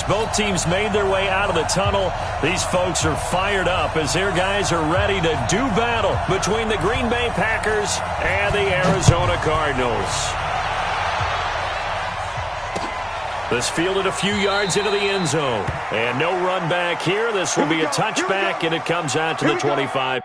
both teams made their way out of the tunnel. These folks are fired up as their guys are ready to do battle between the Green Bay Packers and the Arizona Cardinals. This fielded a few yards into the end zone. And no run back here. This will be a touchback, and it comes out to the 25.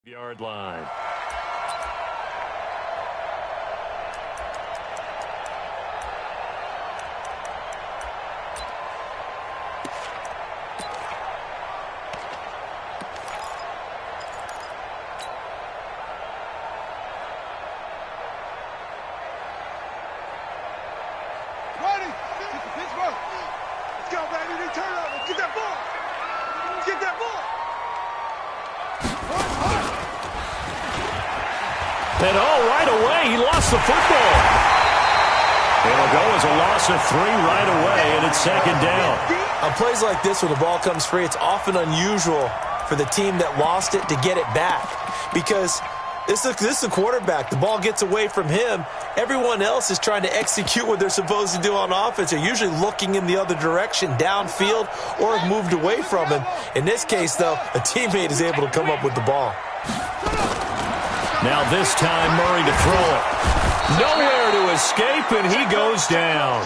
Yard line. Ready? Let's go, baby. They turn over. Get that ball. Get that ball. And right away, he lost the football. It'll go as a loss of 3 right away, and it's second down. On plays like this where the ball comes free, it's often unusual for the team that lost it to get it back. Because this is a quarterback. The ball gets away from him. Everyone else is trying to execute what they're supposed to do on offense. They're usually looking in the other direction, downfield, or have moved away from him. In this case, though, a teammate is able to come up with the ball. Now this time, Murray to throw it. Nowhere to escape, and he goes down.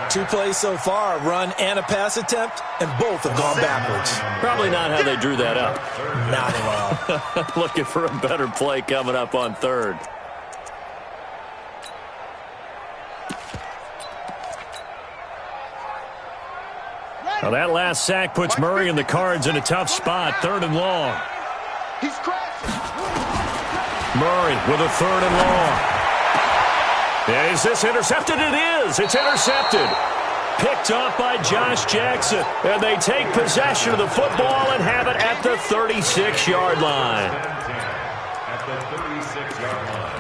2 plays so far, a run and a pass attempt, and both have gone backwards. Probably not how they drew that up. Not at all. Looking for a better play coming up on third. Now that last sack puts Murray and the Cards in a tough spot, 3rd and long. He's crashing. Murray with a 3rd and long. Is this intercepted? It is. It's intercepted. Picked off by Josh Jackson. And they take possession of the football and have it at the 36-yard line. At the 36-yard line.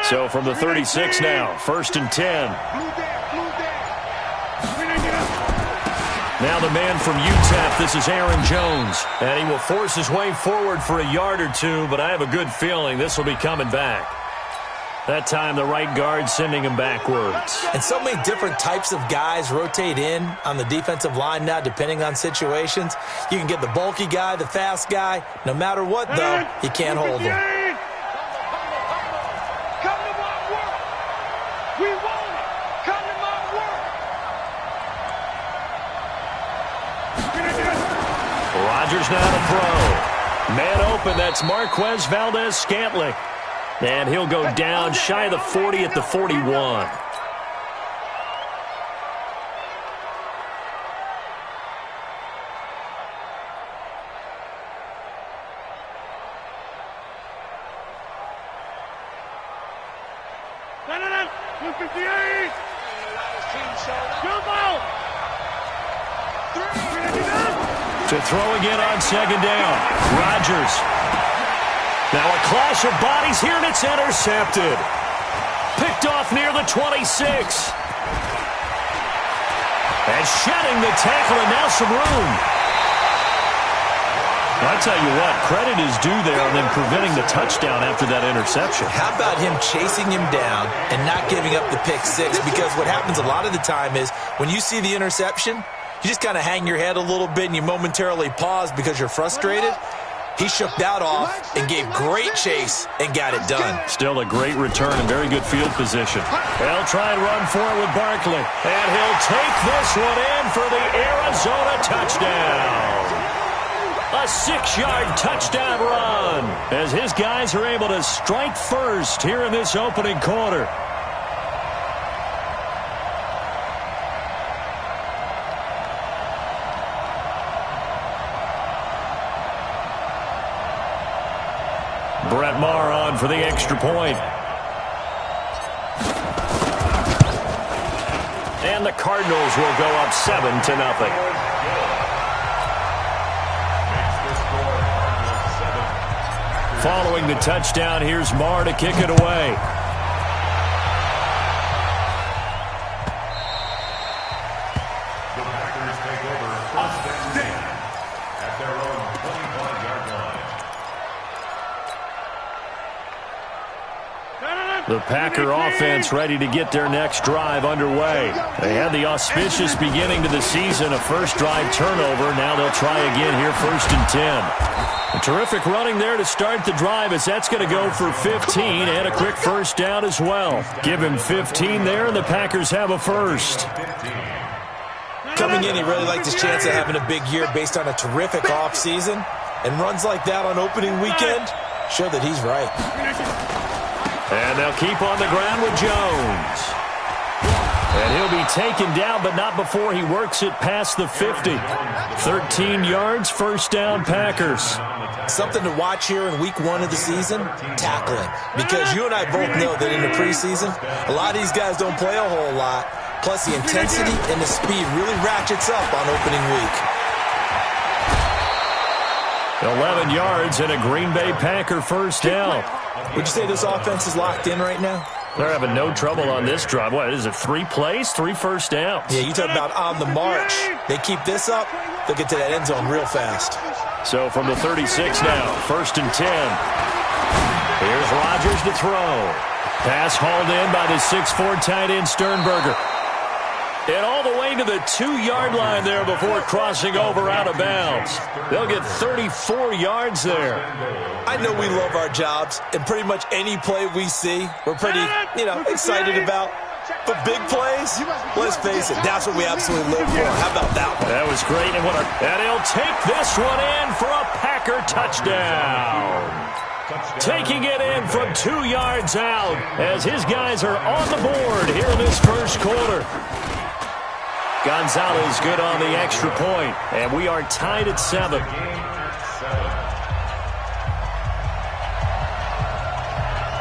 So from the 36 now, 1st and 10. Now the man from UTEP, this is Aaron Jones. And he will force his way forward for a yard or 2, but I have a good feeling this will be coming back. That time the right guard sending him backwards. And so many different types of guys rotate in on the defensive line now, depending on situations. You can get the bulky guy, the fast guy. No matter what, though, you can't hold him. Rodgers now to throw. Man open, that's Marquez Valdez-Scantling. And he'll go down shy of the 40 at the 41. To throw again on 2nd down. Rodgers. Now a clash of bodies here, and it's intercepted. Picked off near the 26. And shedding the tackle, and now some room. I tell you what, credit is due there on them preventing the touchdown after that interception. How about him chasing him down and not giving up the pick 6? Because what happens a lot of the time is when you see the interception, you just kind of hang your head a little bit and you momentarily pause because you're frustrated. He shook that off and gave great chase and got it done. Still a great return and very good field position. They'll try and run for it with Barkley. And he'll take this one in for the Arizona touchdown. A 6-yard touchdown run as his guys are able to strike first here in this opening quarter. Brett Maher on for the extra point. And the Cardinals will go up 7-0. Following the touchdown, here's Maher to kick it away. The Packers take over first and 10 at their own 25-yard line. The Packer offense ready to get their next drive underway. They had the auspicious beginning to the season, a first drive turnover. Now they'll try again here, first and 10. A terrific running there to start the drive as that's going to go for 15 and a quick first down as well. Give him 15 there, and the Packers have a first. Coming in, he really liked his chance of having a big year based on a terrific offseason. And runs like that on opening weekend show that he's right. And they'll keep on the ground with Jones. And he'll be taken down, but not before he works it past the 50. 13 yards, first down, Packers. Something to watch here in week 1 of the season, tackling. Because you and I both know that in the preseason, a lot of these guys don't play a whole lot. Plus, the intensity and the speed really ratchets up on opening week. 11 yards and a Green Bay Packer first down. Would you say this offense is locked in right now? They're having no trouble on this drive. What is it, 3 plays, 3 first downs? Yeah, you talk about on the march. They keep this up, they'll get to that end zone real fast. So from the 36 now, first and 10. Here's Rodgers to throw. Pass hauled in by the 6'4" tight end Sternberger. And all the way to the 2-yard line there before crossing over out of bounds. They'll get 34 yards there. I know we love our jobs, and pretty much any play we see, we're pretty, excited about. But big plays, let's face it, that's what we absolutely live for. How about that one? That was great. And he'll take this one in for a Packer touchdown. Taking it in from 2 yards out as his guys are on the board here in this first quarter. Gonzalez good on the extra point, and we are tied at 7.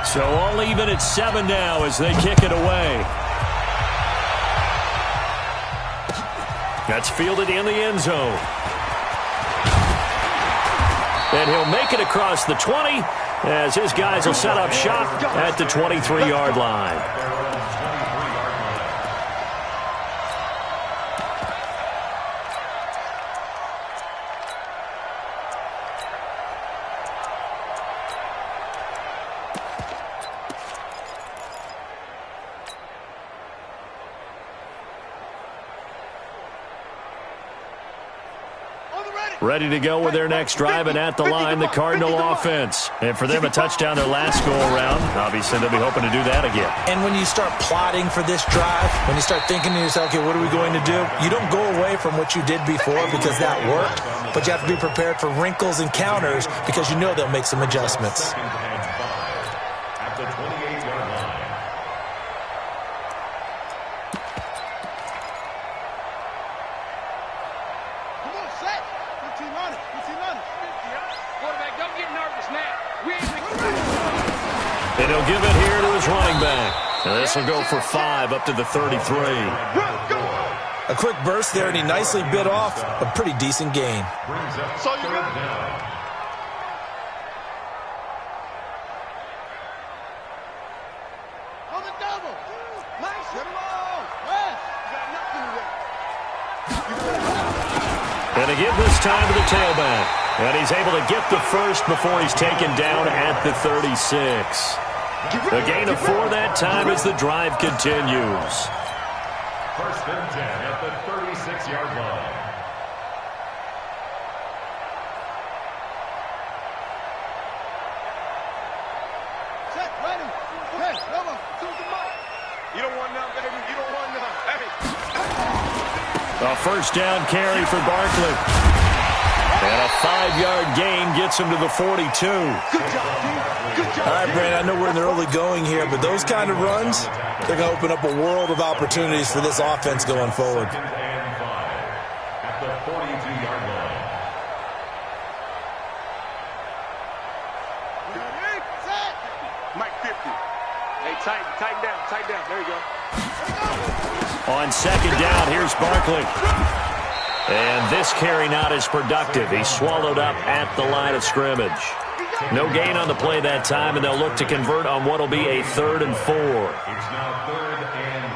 So all even at 7 now as they kick it away. That's fielded in the end zone. And he'll make it across the 20 as his guys will set up shop at the 23-yard line. Ready to go with their next drive, and at the line, the Cardinal offense. And for them, a touchdown their last go-around. Obviously, they'll be hoping to do that again. And when you start plotting for this drive, when you start thinking to yourself, okay, what are we going to do? You don't go away from what you did before because that worked, but you have to be prepared for wrinkles and counters because you know they'll make some adjustments. At the 28-yard line. And he'll give it here to his running back. And this will go for 5 up to the 33. A quick burst there, and he nicely bit off a pretty decent gain. Brings up third down. On the double. Nice. Hit him all. West. Got nothing to And again this time to the tailback. And he's able to get the first before he's taken down at the 36. A gain of 4 that time as the drive continues. First and 10 at the 36-yard line. Hey, come on. Shoot the mic. You don't want none, baby. You don't want none. Hey. A first down carry for Barkley. And a 5-yard gain gets him to the 42. Good job, team. Good job. All right, Brandon, I know we're in the early going here, but those kind of runs, they're going to open up a world of opportunities for this offense going forward. Second and 5 at the 42-yard line. Ready, set. Mike 50. Hey, tighten down, tighten down. There you go. On second down, here's Barkley. And this carry not as productive. He's swallowed up at the line of scrimmage. No gain on the play that time, and they'll look to convert on what will be a 3rd and 4. It's now 3rd and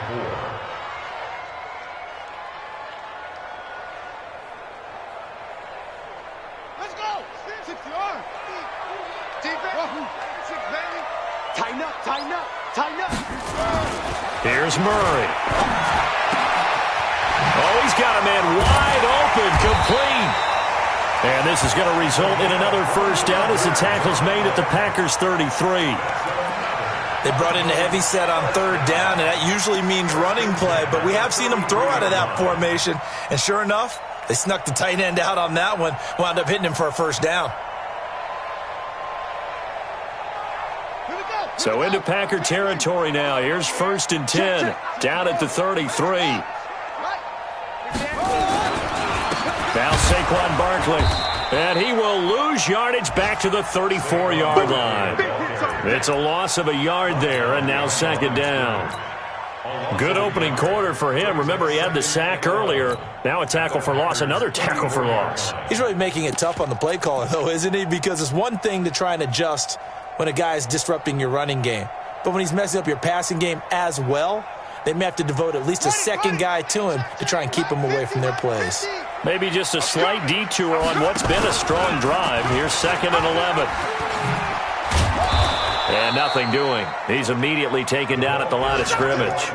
4. Let's go. 60 yards. Defense. 6, baby. Tighten up, tighten up, tighten up. Here's Murray. Oh, he's got a man wide open, complete. And this is going to result in another first down as the tackle's made at the Packers' 33. They brought in a heavy set on 3rd down, and that usually means running play, but we have seen them throw out of that formation. And sure enough, they snuck the tight end out on that one, wound up hitting him for a first down. So into Packer territory now. Here's 1st and 10, down at the 33. Now Saquon Barkley, and he will lose yardage back to the 34-yard line. It's a loss of a yard there, and now 2nd down. Good opening quarter for him. Remember, he had the sack earlier. Now a tackle for loss, another tackle for loss. He's really making it tough on the play caller, though, isn't he? Because it's one thing to try and adjust when a guy is disrupting your running game. But when he's messing up your passing game as well, they may have to devote at least a second guy to him to try and keep him away from their plays. Maybe just a slight detour on what's been a strong drive. Here's 2nd and 11. And nothing doing. He's immediately taken down at the line of scrimmage.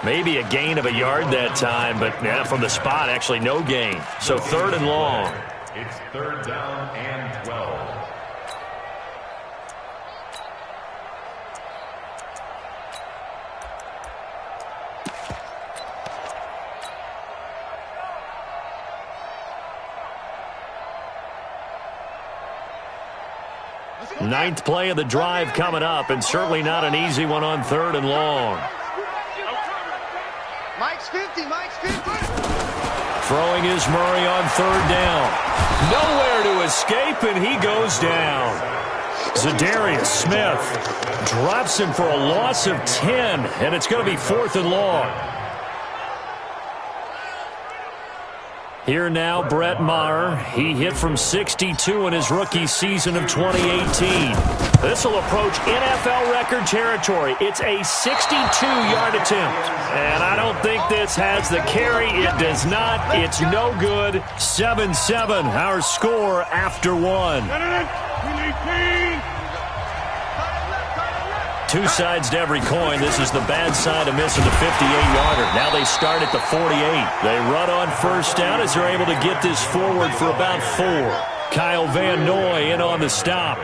Maybe a gain of a yard that time, but from the spot, actually no gain. So 3rd and long. It's 3rd down and 12. Ninth play of the drive coming up, and certainly not an easy one on 3rd and long. Mike's 50, Mike's 50. Throwing is Murray on 3rd down. Nowhere to escape, and he goes down. Zadarius Smith drops him for a loss of 10, and it's going to be 4th and long. Here now, Brett Maher. He hit from 62 in his rookie season of 2018. This will approach NFL record territory. It's a 62-yard attempt. And I don't think this has the carry. It does not. It's no good. 7-7, our score after 1. Two sides to every coin. This is the bad side of missing the 58-yarder. Now they start at the 48. They run on first down as they're able to get this forward for about 4. Kyle Van Noy in on the stop.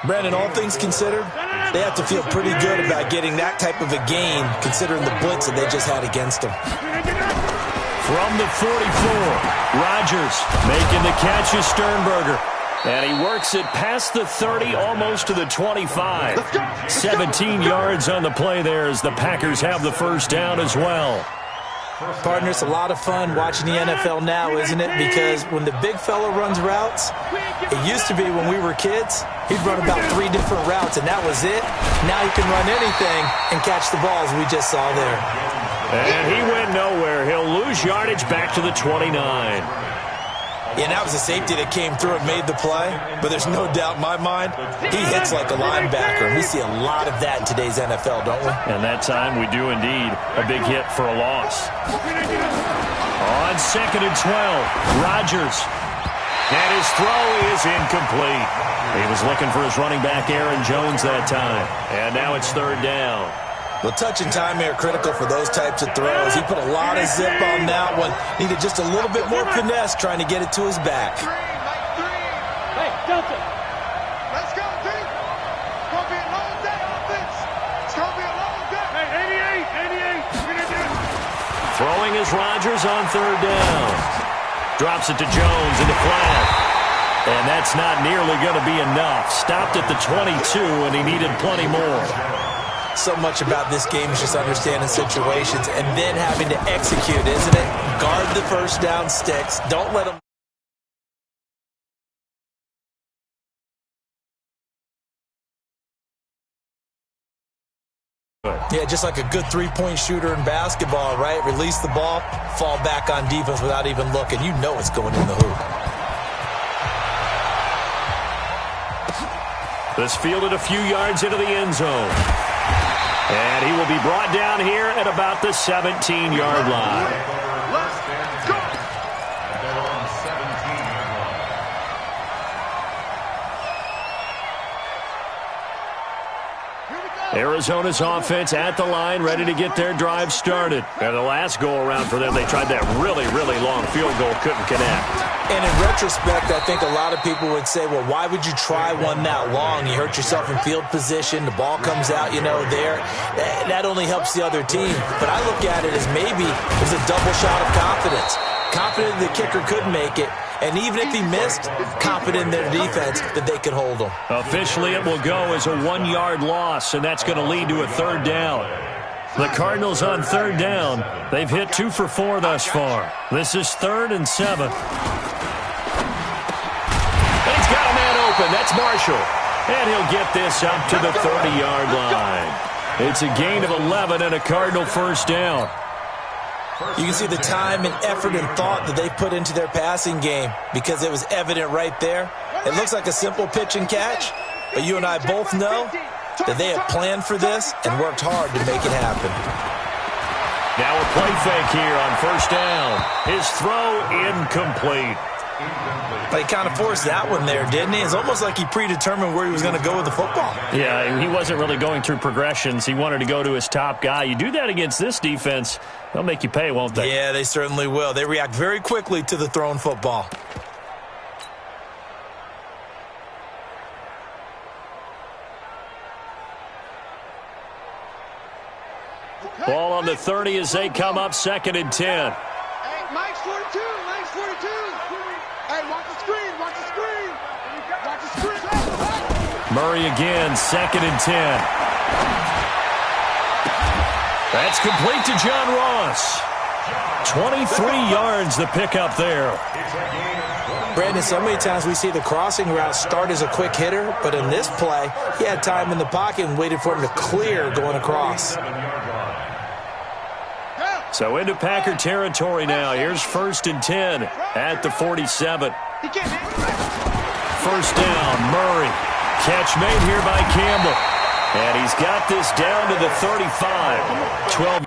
Brandon, all things considered, they have to feel pretty good about getting that type of a gain, considering the blitz that they just had against them. From the 44, Rodgers making the catch is Sternberger. And he works it past the 30, almost to the 25. 17 yards on the play there as the Packers have the first down as well. Partner, it's a lot of fun watching the NFL now, isn't it? Because when the big fella runs routes, it used to be when we were kids, he'd run about 3 different routes, and that was it. Now he can run anything and catch the balls we just saw there. And he went nowhere. He'll lose yardage back to the 29. Yeah, that was a safety that came through and made the play, but there's no doubt in my mind, he hits like a linebacker. We see a lot of that in today's NFL, don't we? And that time we do indeed. A big hit for a loss. On 2nd and 12, Rodgers. And his throw is incomplete. He was looking for his running back, Aaron Jones, that time. And now it's 3rd down. Well, touch and time are critical for those types of throws. He put a lot of zip on that one. Needed just a little bit more finesse trying to get it to his back. Hey, Delta. Let's go, team. It's going to be a long day on offense. goes Rodgers on third down. Drops it to Jones in the flat. And that's not nearly going to be enough. Stopped at the 22, and he needed plenty more. So much about this game is just understanding situations and then having to execute, isn't it? Guard the first down sticks. Don't let them. Yeah, just like a good three-point shooter in basketball, right? Release the ball, fall back on defense without even looking. You know it's going in the hoop. This fielded a few yards into the end zone. And he will be brought down here at about the 17-yard line. Arizona's offense at the line, ready to get their drive started. And the last go-around for them, they tried that really, really long field goal, couldn't connect. And in retrospect, I think a lot of people would say, well, why would you try one that long? You hurt yourself in field position. The ball comes out, there. That only helps the other team. But I look at it as maybe it was a double shot of confidence. Confident the kicker could make it. And even if he missed, confident in their defense that they could hold him. Officially, it will go as a 1-yard loss, and that's going to lead to a third down. The Cardinals on third down. They've hit 2 for 4 thus far. This is 3rd and 7. And he's got a man open. That's Marshall. And he'll get this up to the 30-yard line. It's a gain of 11 and a Cardinal first down. You can see the time and effort and thought that they put into their passing game because it was evident right there. It looks like a simple pitch and catch, but you and I both know that they have planned for this and worked hard to make it happen. Now a play fake here on first down. His throw incomplete. But he kind of forced that one there, didn't he? It's almost like he predetermined where he was going to go with the football. Yeah, he wasn't really going through progressions. He wanted to go to his top guy. You do that against this defense, they'll make you pay, won't they? Yeah, they certainly will. They react very quickly to the thrown football. Ball on the 30 as they come up 2nd and 10. Hey, Mike's 42. Mike's 42. Hey, watch the screen. Watch the screen. Watch the screen. Murray again, 2nd and 10. That's complete to John Ross. 23 yards the pickup there. Brandon, so many times we see the crossing route start as a quick hitter, but in this play, he had time in the pocket and waited for him to clear going across. So into Packer territory now. Here's 1st and 10 at the 47. First down, Murray. Catch made here by Campbell. And he's got this down to the 35. 12.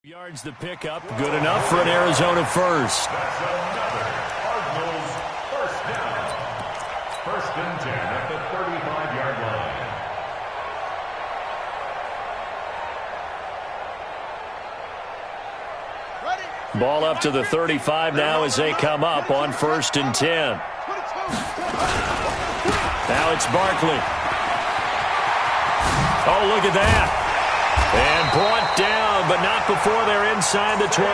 Yards the pickup. Good enough for an Arizona first. That's another Cardinals first down. 1st and 10 at the 35-yard line. Ball up to the 35 now as they come up on 1st and 10. Now it's Barkley. Oh, look at that. And brought down, but not before they're inside the 25.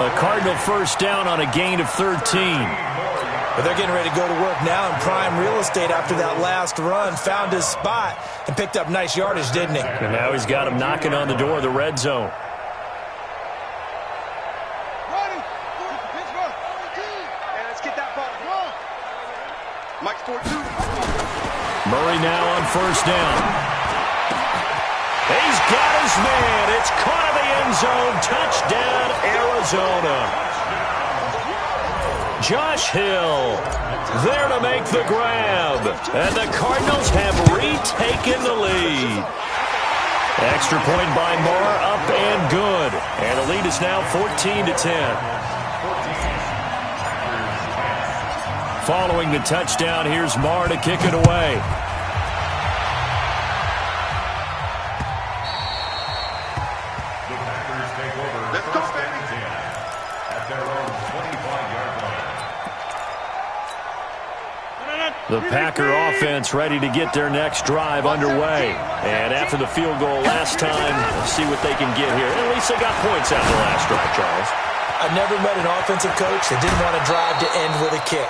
A Cardinal first down on a gain of 13. But they're getting ready to go to work now in prime real estate after that last run. Found his spot and picked up nice yardage, didn't he? And now he's got him knocking on the door of the red zone. Ready. Pittsburgh. Hey, let's get that ball. Come on. Mike's 42. Murray now on first down. He's got his man. It's caught in the end zone. Touchdown, Arizona. Josh Hill there to make the grab. And the Cardinals have retaken the lead. Extra point by Marr, up and good. And the lead is now 14-10. Following the touchdown, here's Marr to kick it away. The Packer offense ready to get their next drive underway. And after the field goal last time, let's see what they can get here. At least they got points out of the last drive, Charles. I've never met an offensive coach that didn't want a drive to end with a kick.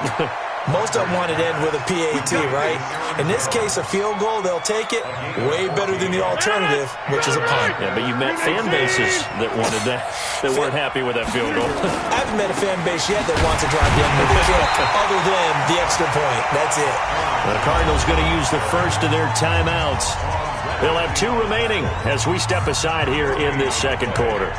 Most of them want it to end with a PAT, right? In this case, a field goal, they'll take it. Way better than the alternative, which is a punt. Yeah, but you've met fan bases that wanted that, that weren't happy with that field goal. I haven't met a fan base yet that wants a drive to end with a kick, other than the extra point. That's it. The Cardinals going to use the first of their timeouts. They'll have 2 remaining as we step aside here in this second quarter.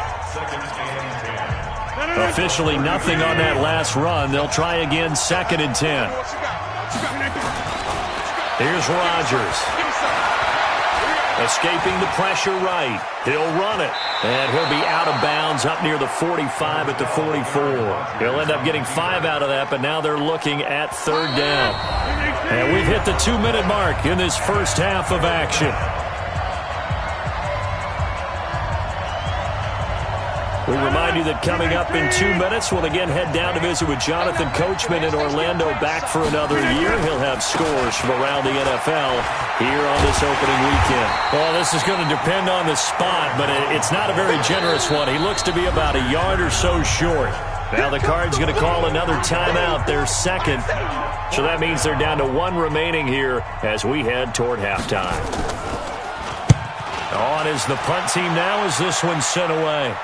Officially nothing on that last run. They'll try again, 2nd and 10. Here's Rodgers. Escaping the pressure right. He'll run it. And he'll be out of bounds up near the 45 at the 44. He'll end up getting 5 out of that, but now they're looking at 3rd down. And we've hit the 2-minute mark in this first half of action. We remind you that coming up in 2 minutes, we'll again head down to visit with Jonathan Coachman in Orlando, back for another year. He'll have scores from around the NFL here on this opening weekend. Well, this is going to depend on the spot, but it's not a very generous one. He looks to be about a yard or so short. Now the Cards going to call another timeout, their 2nd. So that means they're down to 1 remaining here as we head toward halftime. On is the punt team now as this one's sent away.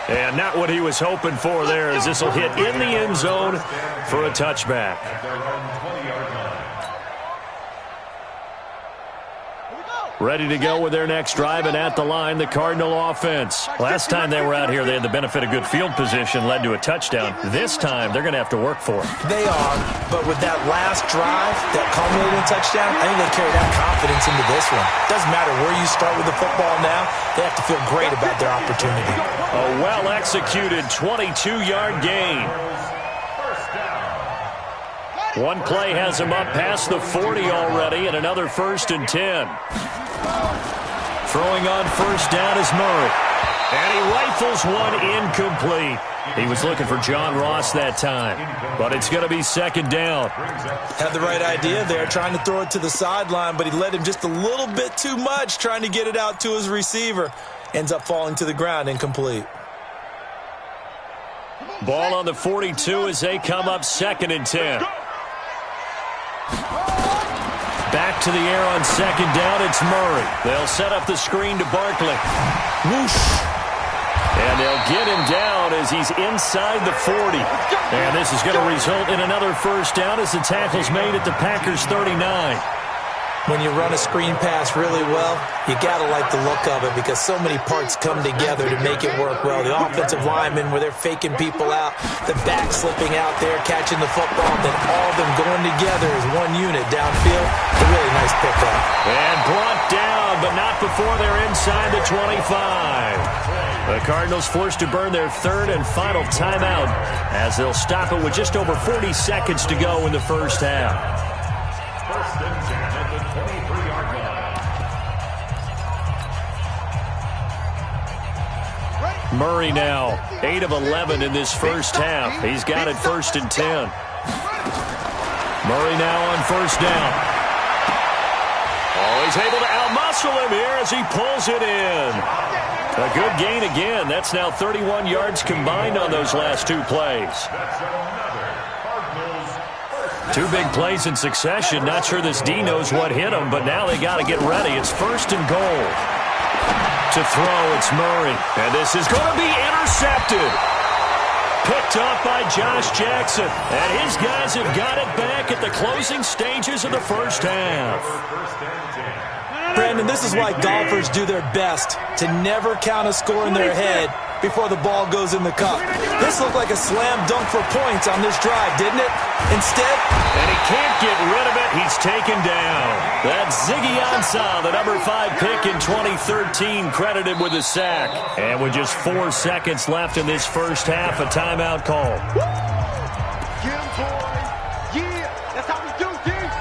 And not what he was hoping for there, as this will hit in the end zone for a touchback. Ready to go with their next drive, and at the line, the Cardinal offense. Last time they were out here, they had the benefit of good field position, led to a touchdown. This time, they're going to have to work for it. They are, but with that last drive, that culminating touchdown, I think they carry that confidence into this one. Doesn't matter where you start with the football now, they have to feel great about their opportunity. A well-executed 22-yard gain. One play has him up past the 40 already, and another 1st and 10. Throwing on 1st down is Murray. And he rifles one incomplete. He was looking for John Ross that time, but it's going to be 2nd down. Had the right idea there, trying to throw it to the sideline, but he led him just a little bit too much, trying to get it out to his receiver. Ends up falling to the ground, incomplete. Ball on the 42 as they come up 2nd and 10. Back to the air on 2nd down, it's Murray. They'll set up the screen to Barkley. Whoosh. And they'll get him down as he's inside the 40. And this is going to result in another 1st down as the tackle's made at the Packers' 39. When you run a screen pass really well, you got to like the look of it because so many parts come together to make it work well. The offensive linemen, where they're faking people out, the back slipping out there, catching the football, then all of them going together as one unit downfield. A really nice pickup. And brought down, but not before they're inside the 25. The Cardinals forced to burn their 3rd and final timeout as they'll stop it with just over 40 seconds to go in the first half. 1st and 10 at the 23-yard line. Murray now, 8 of 11 in this first half. He's got it 1st and 10. Murray now on 1st down. Oh, he's able to outmuscle him here as he pulls it in. A good gain again. That's now 31 yards combined on those last 2 plays. 2 big plays in succession. Not sure this D knows what hit him, but now they got to get ready. It's 1st and goal. To throw, it's Murray. And this is going to be intercepted. Picked off by Josh Jackson. And his guys have got it back at the closing stages of the first half. Brandon, this is why golfers do their best to never count a score in their head before the ball goes in the cup. This looked like a slam dunk for points on this drive, didn't it? Instead, and he can't get rid of it. He's taken down. That's Ziggy Ansah, the number 5 pick in 2013, credited with a sack. And with just 4 seconds left in this first half, a timeout call. Get him, boys. Yeah, that's how we do things.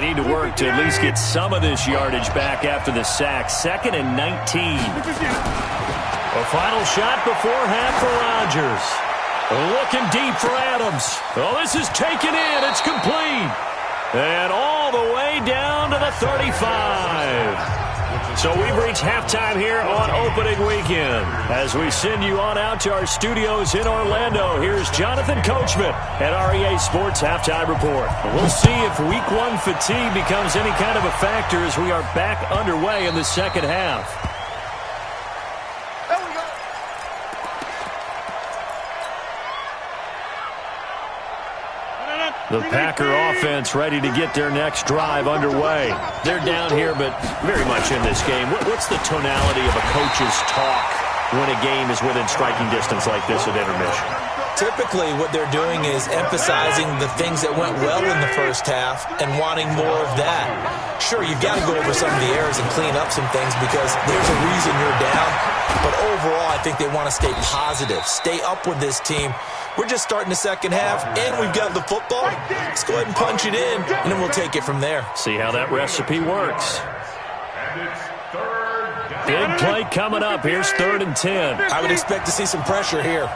They need to work to at least get some of this yardage back after the sack. 2nd and 19. A final shot before half for Rodgers. Looking deep for Adams. Oh, this is taken in. It's complete. And all the way down to the 35. So we've reached halftime here on opening weekend. As we send you on out to our studios in Orlando, here's Jonathan Coachman at REA Sports Halftime Report. We'll see if Week 1 fatigue becomes any kind of a factor as we are back underway in the second half. The Packer offense ready to get their next drive underway. They're down here, but very much in this game. What's the tonality of a coach's talk when a game is within striking distance like this at intermission? Typically, what they're doing is emphasizing the things that went well in the first half and wanting more of that. Sure, you've got to go over some of the errors and clean up some things because there's a reason you're down. But overall, I think they want to stay positive, stay up with this team. We're just starting the second half, and we've got the football. Let's go ahead and punch it in, and then we'll take it from there. See how that recipe works. Big play coming up. Here's 3rd and 10. I would expect to see some pressure here.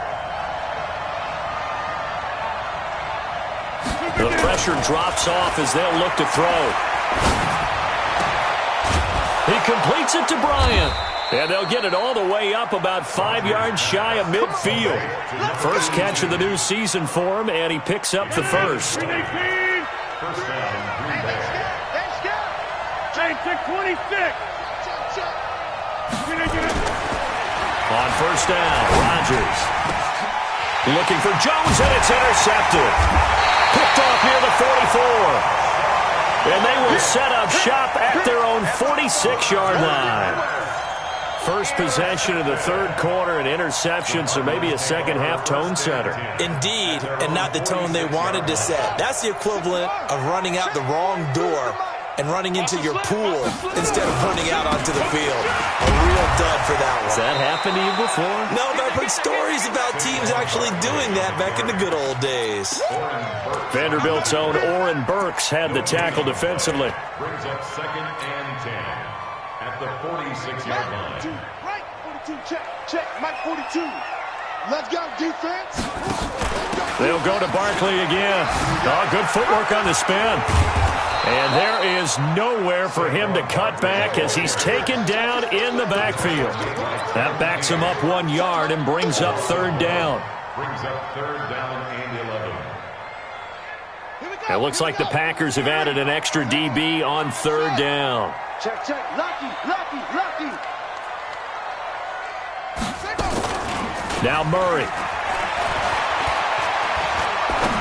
The pressure drops off as they'll look to throw. He completes it to Bryant. And they'll get it all the way up about 5 yards shy of midfield. First catch of the new season for him, and he picks up the first. Hey, pick 26. On first down, Rodgers. Looking for Jones, and it's intercepted. Picked off near the 44. And they will set up shop at their own 46-yard line. First possession of the third quarter, an interception, so maybe a second-half tone setter. Indeed, and not the tone they wanted to set. That's the equivalent of running out the wrong door and running into your pool instead of running out onto the field. A real dud for that one. Has that happened to you before? No, but I've heard stories about teams actually doing that back in the good old days. Vanderbilt's own Oren Burks had the tackle defensively. Brings up 2nd and 10 at the 46-yard line. Right, 42, check, Mike 42. Let's go, defense. They'll go to Barkley again. Oh, good footwork on the spin. And there is nowhere for him to cut back as he's taken down in the backfield. That backs him up 1 yard and brings up 3rd down. Brings up 3rd down and 11. It looks like the Packers have added an extra DB on 3rd down. Check, Lucky. Now Murray.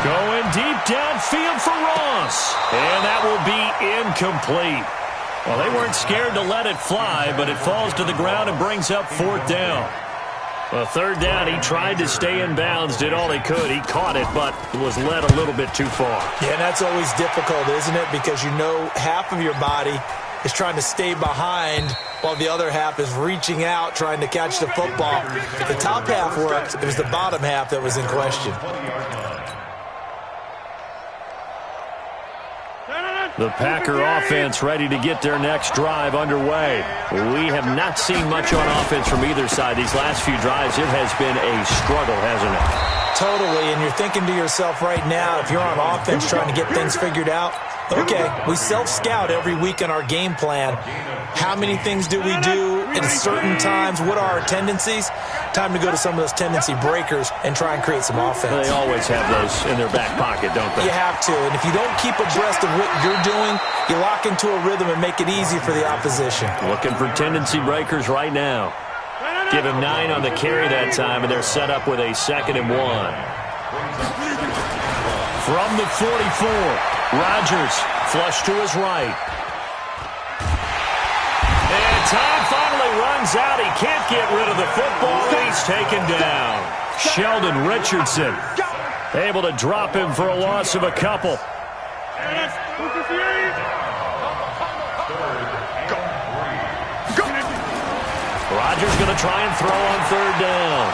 Going deep downfield for Ross. And that will be incomplete. Well, they weren't scared to let it fly, but it falls to the ground and brings up 4th down. Well, 3rd down, he tried to stay in bounds, did all he could. He caught it, but was led a little bit too far. Yeah, that's always difficult, isn't it? Because you know half of your body is trying to stay behind while the other half is reaching out, trying to catch the football. The top half worked. It was the bottom half that was in question. The Packer offense ready to get their next drive underway. We have not seen much on offense from either side. These last few drives, it has been a struggle, hasn't it? Totally, and you're thinking to yourself right now, if you're on offense trying to get things figured out, okay, we self-scout every week on our game plan. How many things do we do at certain times? What are our tendencies? Time to go to some of those tendency breakers and try and create some offense. They always have those in their back pocket, don't they? You have to, and if you don't keep abreast of what you're doing, you lock into a rhythm and make it easy for the opposition. Looking for tendency breakers right now. Give him 9 on the carry that time, and they're set up with a 2nd and 1. From the 44, Rodgers flush to his right. And time finally runs out. He can't get rid of the football, and he's taken down. Sheldon Richardson able to drop him for a loss of a couple. Rodgers going to try and throw on 3rd down.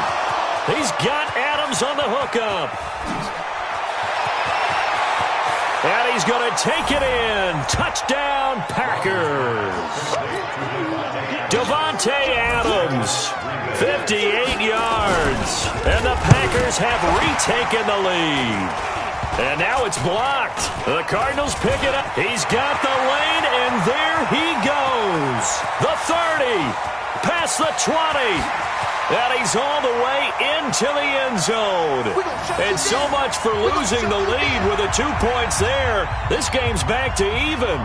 He's got Adams on the hookup. And he And he's going to take it in. Touchdown, Packers. Davante Adams, 58 yards. And the Packers have retaken the lead. And now it's blocked. The Cardinals pick it up. He's got the lane, and there he goes. The 30, past the 20. And he's all the way into the end zone. And so much for losing the lead with the 2 points there. This game's back to even.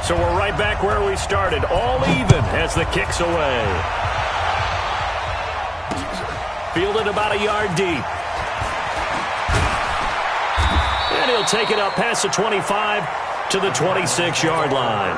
So we're right back where we started. All even as the kick's away. Fielded about a yard deep. And he'll take it up past the 25 to the 26-yard line.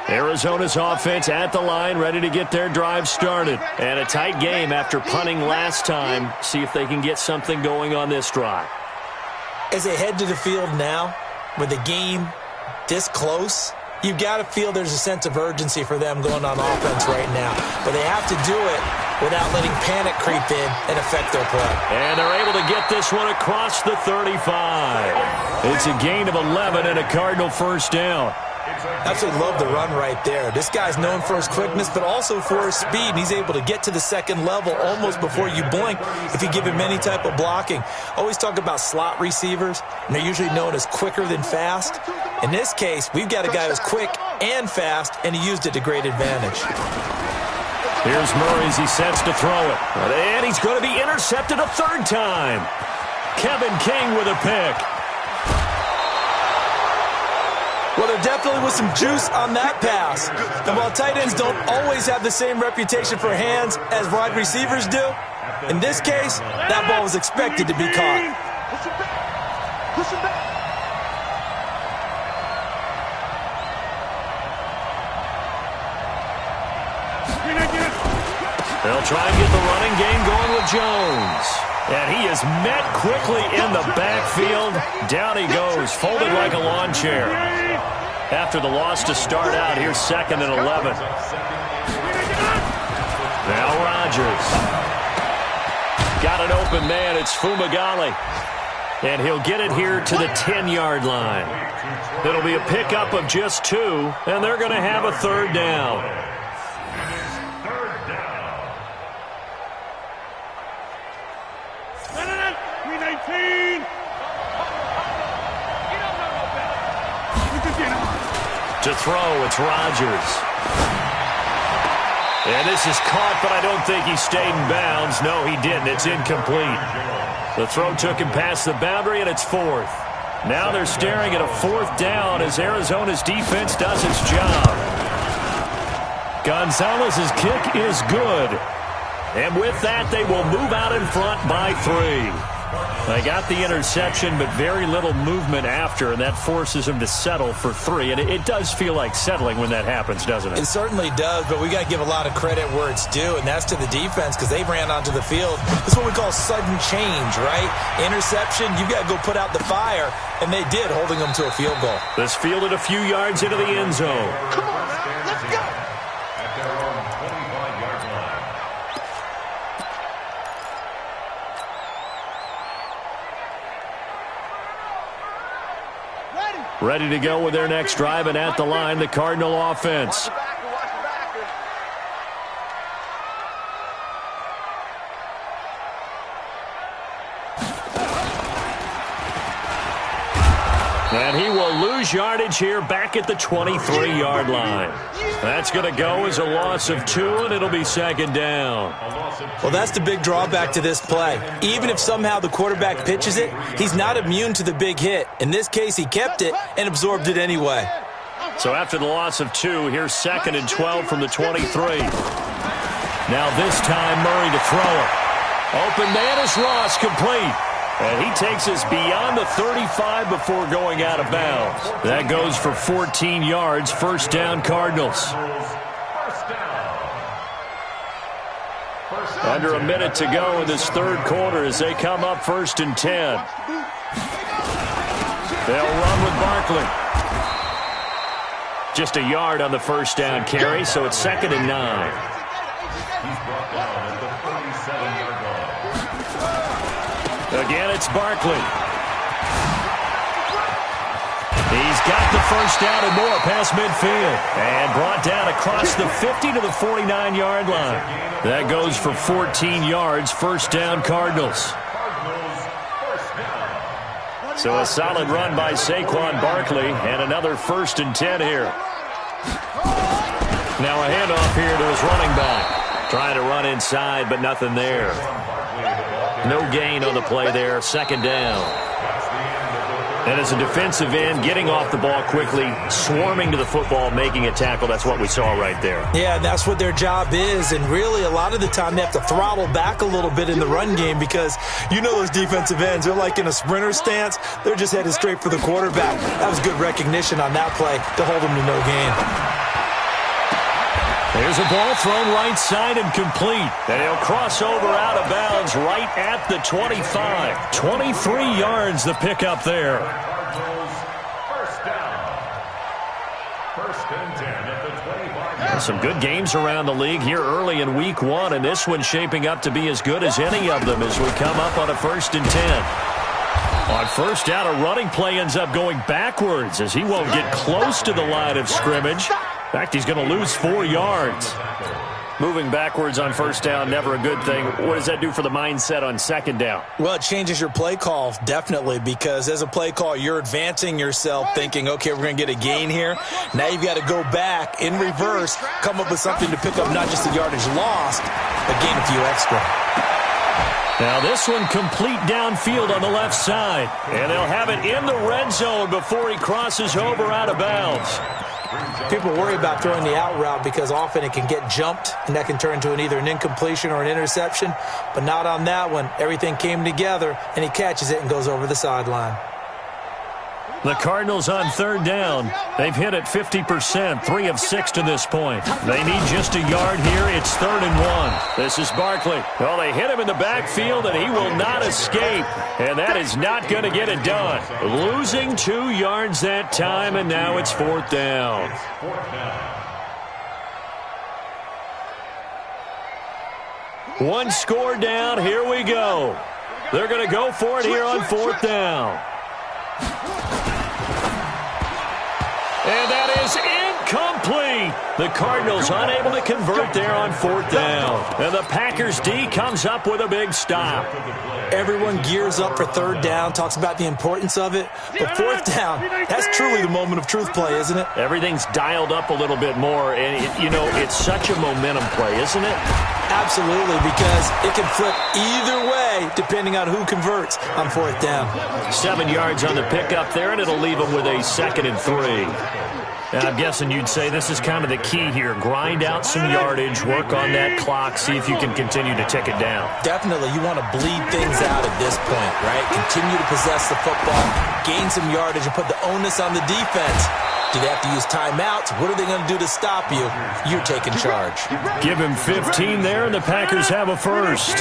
Arizona's offense at the line, ready to get their drive started. And a tight game after punting last time. See if they can get something going on this drive. As they head to the field now, with the game this close, you've got to feel there's a sense of urgency for them going on offense right now. But they have to do it without letting panic creep in and affect their play. And they're able to get this one across the 35. It's a gain of 11 and a Cardinal first down. Absolutely love the run right there. This guy's known for his quickness, but also for his speed. He's able to get to the second level almost before you blink if you give him any type of blocking. Always talk about slot receivers, and they're usually known as quicker than fast. In this case, we've got a guy who's quick and fast, and he used it to great advantage. Here's Murray as he sets to throw it. And he's going to be intercepted a third time. Kevin King with a pick. Well, there definitely was some juice on that pass. And while tight ends don't always have the same reputation for hands as wide receivers do, in this case, that ball was expected to be caught. Push him back. They'll try and get the running game going with Jones. And he is met quickly in the backfield. Down he goes, folded like a lawn chair. After the loss to start out, here's 2nd and 11. Now Rodgers. Got an open man, it's Fumagalli. And he'll get it here to the 10-yard line. It'll be a pickup of just 2, and they're going to have a third down. To throw, it's Rodgers. And this is caught, but I don't think he stayed in bounds. No, he didn't. It's incomplete. The throw took him past the boundary, and it's 4th. Now they're staring at a 4th down as Arizona's defense does its job. Gonzalez's kick is good. And with that, they will move out in front by 3. They got the interception, but very little movement after, and that forces them to settle for 3. And it does feel like settling when that happens, doesn't it? It certainly does, but we got to give a lot of credit where it's due, and that's to the defense because they ran onto the field. This is what we call sudden change, right? Interception, you've got to go put out the fire, and they did, holding them to a field goal. This fielded a few yards into the end zone. Come on, man. Let's go. At their own 25-yard line. Ready to go with their next drive, and at the line, the Cardinal offense. And he will lose yardage here back at the 23-yard line. That's going to go as a loss of 2, and it'll be 2nd down. Well, that's the big drawback to this play. Even if somehow the quarterback pitches it, he's not immune to the big hit. In this case, he kept it and absorbed it anyway. So after the loss of 2, here's 2nd and 12 from the 23. Now this time, Murray to throw it. Open man is Ross, complete. And he takes us beyond the 35 before going out of bounds. That goes for 14 yards. First down, Cardinals. Under a minute to go in this third quarter as they come up 1st and 10. They'll run with Barkley. Just a yard on the first down carry, so it's 2nd and 9. He's brought down at the 37-yard line. Again, it's Barkley. He's got the first down and more past midfield. And brought down across the 50 to the 49-yard line. That goes for 14 yards, first down Cardinals. So a solid run by Saquon Barkley and another 1st and 10 here. Now a handoff here to his running back. Trying to run inside, but nothing there. No gain on the play there, 2nd down. And as a defensive end, getting off the ball quickly, swarming to the football, making a tackle, that's what we saw right there. Yeah, that's what their job is, and really a lot of the time they have to throttle back a little bit in the run game because you know those defensive ends, they're like in a sprinter stance. They're just headed straight for the quarterback. That was good recognition on that play to hold them to no gain. There's a ball thrown right side and complete. And he'll cross over out of bounds right at the 25. 23 yards the pickup there. First down. 1st and 10 at the 25. Some good games around the league here early in week 1, and this one's shaping up to be as good as any of them as we come up on a 1st and 10. On first down, a running play ends up going backwards as he won't get close to the line of scrimmage. In fact, he's going to lose 4 yards. Moving backwards on first down, never a good thing. What does that do for the mindset on 2nd down? Well, it changes your play call, definitely, because as a play call, you're advancing yourself thinking, okay, we're going to get a gain here. Now you've got to go back in reverse, come up with something to pick up not just the yardage lost, but gain a few extra. Now this one complete downfield on the left side. And they'll have it in the red zone before he crosses over out of bounds. People worry about throwing the out route because often it can get jumped, and that can turn into either an incompletion or an interception. But not on that one. Everything came together, and he catches it and goes over the sideline. The Cardinals on 3rd down. They've hit it 50%, 3 of 6 to this point. They need just a yard here. It's 3rd and 1. This is Barkley. Well, they hit him in the backfield, and he will not escape. And that is not going to get it done. Losing 2 yards that time, and now it's 4th down. One score down. Here we go. They're going to go for it here on 4th down. And that is incomplete. The Cardinals unable to convert there on 4th down. And the Packers D comes up with a big stop. Everyone gears up for 3rd down, talks about the importance of it. But 4th down, that's truly the moment of truth play, isn't it? Everything's dialed up a little bit more. And, it's such a momentum play, isn't it? Absolutely, because it can flip either way depending on who converts on 4th down. 7 yards on the pickup there, and it'll leave them with a 2nd and 3. And I'm guessing you'd say this is kind of the key here. Grind out some yardage, work on that clock, see if you can continue to tick it down. Definitely. You want to bleed things out at this point, right? Continue to possess the football, gain some yardage, and put the onus on the defense. Do they have to use timeouts? What are they going to do to stop you? You're taking charge. Give him 15 there, and the Packers have a first.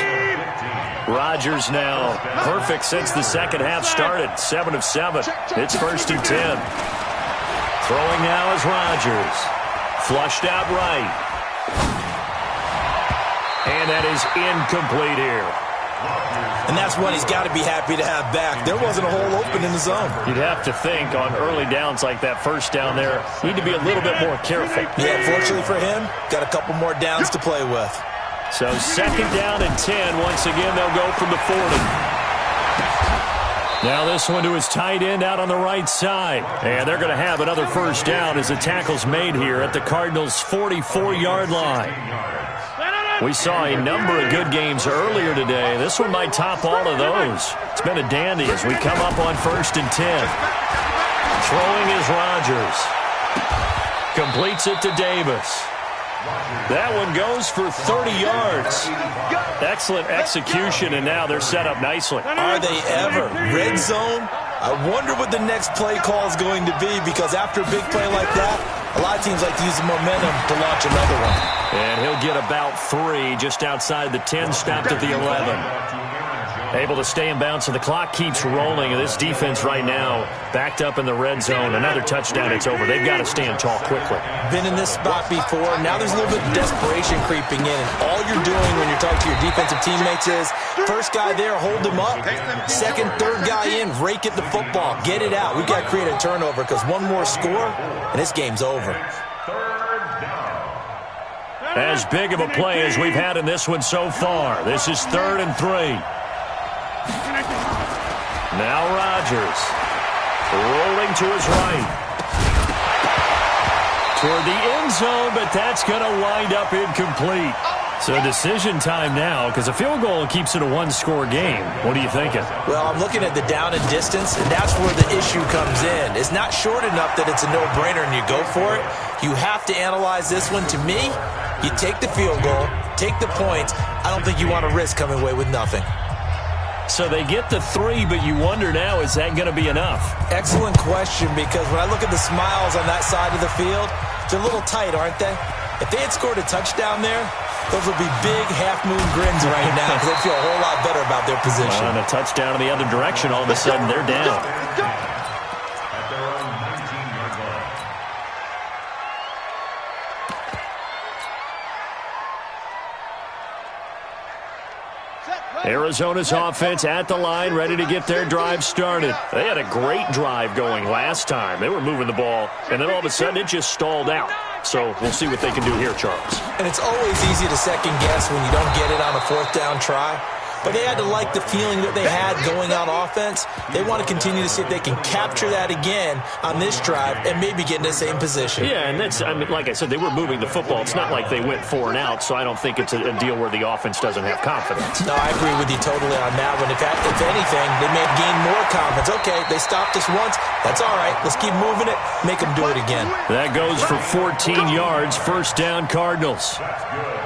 Rodgers now perfect since the second half started. 7 of 7. It's 1st and 10. Throwing now is Rodgers. Flushed out right. And that is incomplete here. And that's one he's got to be happy to have back. There wasn't a hole open in the zone. You'd have to think on early downs like that, first down there, need to be a little bit more careful. Yeah, fortunately for him, got a couple more downs to play with. So 2nd down and 10. Once again, they'll go from the 40. Now this one to his tight end out on the right side. And they're going to have another first down as the tackle's made here at the Cardinals' 44-yard line. We saw a number of good games earlier today. This one might top all of those. It's been a dandy as we come up on 1st and 10. Throwing is Rodgers. Completes it to Davis. That one goes for 30 yards. Excellent execution, and now they're set up nicely. Are they ever? Red zone? I wonder what the next play call is going to be, because after a big play like that, a lot of teams like to use the momentum to launch another one. And he'll get about 3 just outside the 10, stopped at the 11. Able to stay in bounds, so the clock keeps rolling. And this defense right now backed up in the red zone. Another touchdown, it's over. They've got to stand tall quickly. Been in this spot before. Now there's a little bit of desperation creeping in. And all you're doing when you're talking to your defensive teammates is, first guy there, hold him up. Second, third guy in, rake at the football. Get it out. We've got to create a turnover because one more score, and this game's over. As big of a play as we've had in this one so far. This is 3rd and 3. Now Rodgers, rolling to his right. Toward the end zone, but that's going to wind up incomplete. So decision time now, because a field goal keeps it a one-score game. What are you thinking? Well, I'm looking at the down and distance, and that's where the issue comes in. It's not short enough that it's a no-brainer and you go for it. You have to analyze this one. To me, you take the field goal, take the points. I don't think you want to risk coming away with nothing. So they get the 3, but you wonder now, is that going to be enough? Excellent question, because when I look at the smiles on that side of the field, they're a little tight, aren't they? If they had scored a touchdown there, those would be big half-moon grins right now because they feel a whole lot better about their position. And a touchdown in the other direction, all of a sudden they're down. At their own 19-yard line. Arizona's offense at the line, ready to get their drive started. They had a great drive going last time. They were moving the ball, and then all of a sudden it just stalled out. So we'll see what they can do here, Charles. And it's always easy to second guess when you don't get it on a 4th down try. But they had to like the feeling that they had going on offense. They want to continue to see if they can capture that again on this drive and maybe get in the same position. Yeah, and that's, I mean, like I said, they were moving the football. It's not like they went 4 and out, so I don't think it's a deal where the offense doesn't have confidence. No, I agree with you totally on that one. If anything, they may have gained more confidence. Okay, they stopped us once. That's all right. Let's keep moving it. Make them do it again. That goes for 14 yards. 1st down, Cardinals.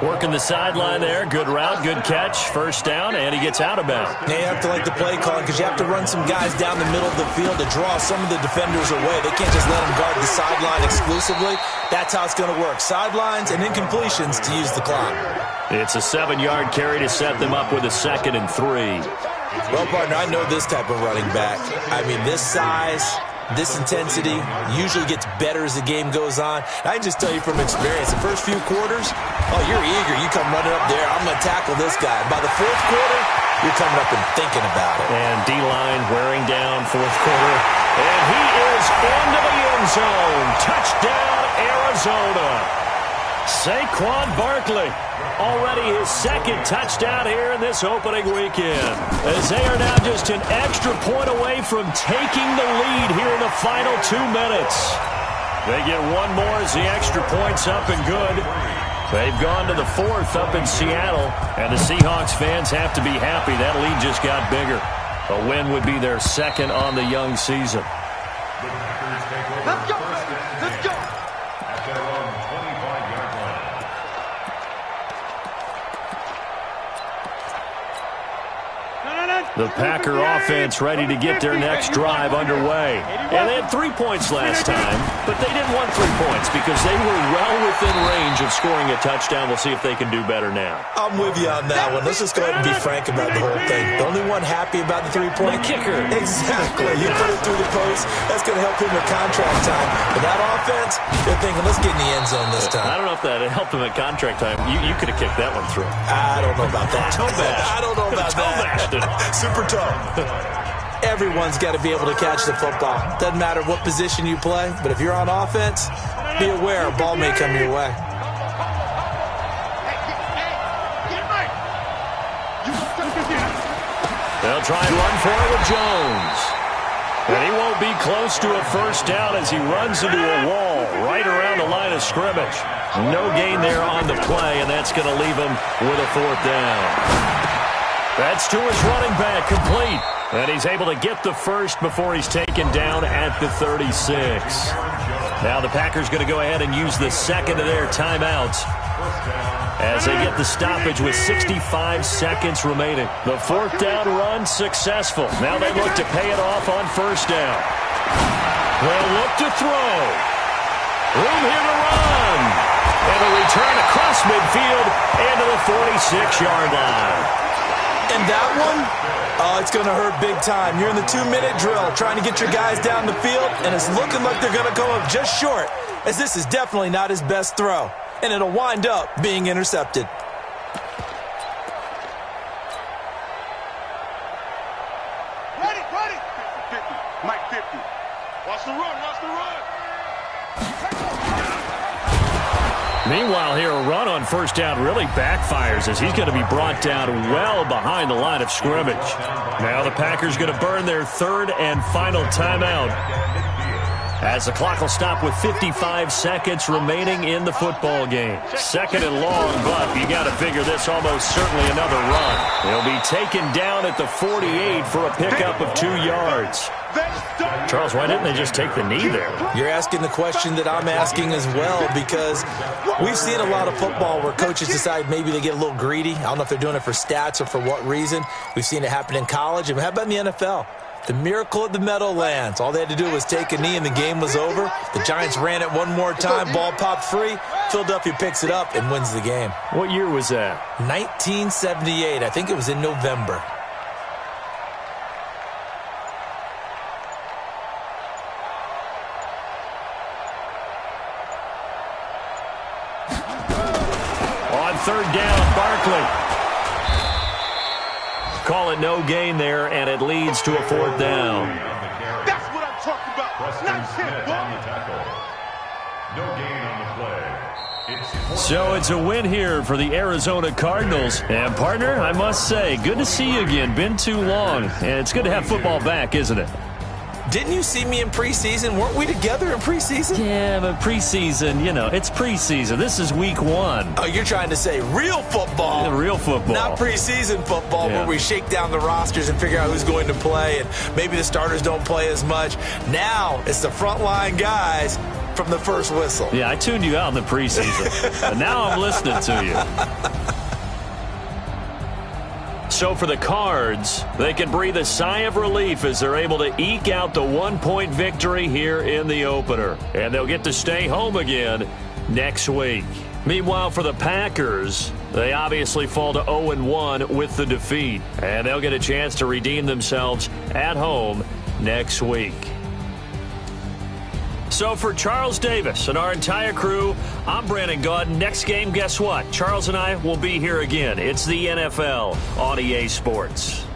Working the sideline there. Good route, good catch. 1st down, and he gets out of bounds. Now you have to like the play calling because you have to run some guys down the middle of the field to draw some of the defenders away. They can't just let them guard the sideline exclusively. That's how it's going to work. Sidelines and incompletions to use the clock. It's a 7-yard carry to set them up with a 2nd and 3. Well, partner, I know this type of running back. I mean, this size, this intensity usually gets better as the game goes on. I can just tell you from experience, the first few quarters, oh, you're eager. You come running up there. I'm going to tackle this guy. By the 4th quarter, you're coming up and thinking about it. And D-line wearing down 4th quarter. And he is into the end zone. Touchdown, Arizona. Saquon Barkley, already his 2nd touchdown here in this opening weekend. As they are now just an extra point away from taking the lead here in the final 2 minutes. They get one more as the extra point's up and good. They've gone to the 4th up in Seattle, and the Seahawks fans have to be happy. That lead just got bigger. A win would be their 2nd on the young season. The Packers take over. Let's go. First down. Let's go. At their own 25-yard line. The Packer offense ready to get their next drive underway. And they had 3 points last time, but they didn't want 3 points because they were well within range of scoring a touchdown. We'll see if they can do better now. I'm with you on that one. Let's just go ahead and be frank about the whole thing. The only one happy about the 3-point kicker. Exactly. You put it through the post. That's going to help him with contract time. But that offense, they're thinking, let's get in the end zone this time. I don't know if that helped him at contract time. You could have kicked that one through. I don't know about that. Toe bash. I don't know about that. Super toe. Everyone's got to be able to catch the football. Doesn't matter what position you play, but if you're on offense, be aware a ball may come your way. They'll try and run for it with Jones. And he won't be close to a 1st down as he runs into a wall right around the line of scrimmage. No gain there on the play, and that's going to leave him with a 4th down. That's to his running back, complete. And he's able to get the 1st before he's taken down at the 36. Now the Packers going to go ahead and use the 2nd of their timeouts as they get the stoppage with 65 seconds remaining. The 4th down run successful. Now they look to pay it off on 1st down. They'll look to throw. Room here to run. And a return across midfield into the 46-yard line. And that one, Oh, it's going to hurt big time. You're in the 2-minute drill trying to get your guys down the field, and it's looking like they're going to come up just short, as this is definitely not his best throw, and it'll wind up being intercepted. Ready, ready. 50, Mike 50. Watch the run, watch the run. Meanwhile, here, a run on first down really backfires as he's going to be brought down well behind the line of scrimmage. Now the Packers going to burn their third and final timeout, as the clock will stop with 55 seconds remaining in the football game. Second and long, but you got to figure this almost certainly another run. He'll be taken down at the 48 for a pickup of 2 yards. Charles, why didn't they just take the knee there? You're asking the question that I'm asking as well, because we've seen a lot of football where coaches decide maybe they get a little greedy. I don't know if they're doing it for stats or for what reason. We've seen it happen in college, and how about in the NFL? The miracle of the Meadowlands. All they had to do was take a knee and the game was over. The Giants ran it one more time, ball popped free. Philadelphia picks it up and wins the game. What year was that? 1978. I think it was in November. On third down, Barkley. Call it no gain there, and it leads to a fourth down. That's what I'm talking about. Not hit, on the tackle. No gain on the play. So it's a win here for the Arizona Cardinals. And, partner, I must say, good to see you again. Been too long. And it's good to have football back, isn't it? Didn't you see me in preseason? Weren't we together in preseason? Yeah, but preseason, you know, it's preseason. This is week 1. Oh, you're trying to say real football. Yeah, real football. Not preseason football, where we shake down the rosters and figure out who's going to play, and maybe the starters don't play as much. Now it's the frontline guys from the first whistle. Yeah, I tuned you out in the preseason. And now I'm listening to you. So for the Cards, they can breathe a sigh of relief as they're able to eke out the 1-point victory here in the opener. And they'll get to stay home again next week. Meanwhile, for the Packers, they obviously fall to 0-1 with the defeat. And they'll get a chance to redeem themselves at home next week. So for Charles Davis and our entire crew, I'm Brandon Gaud. Next game, guess what? Charles and I will be here again. It's the NFL on EA Sports.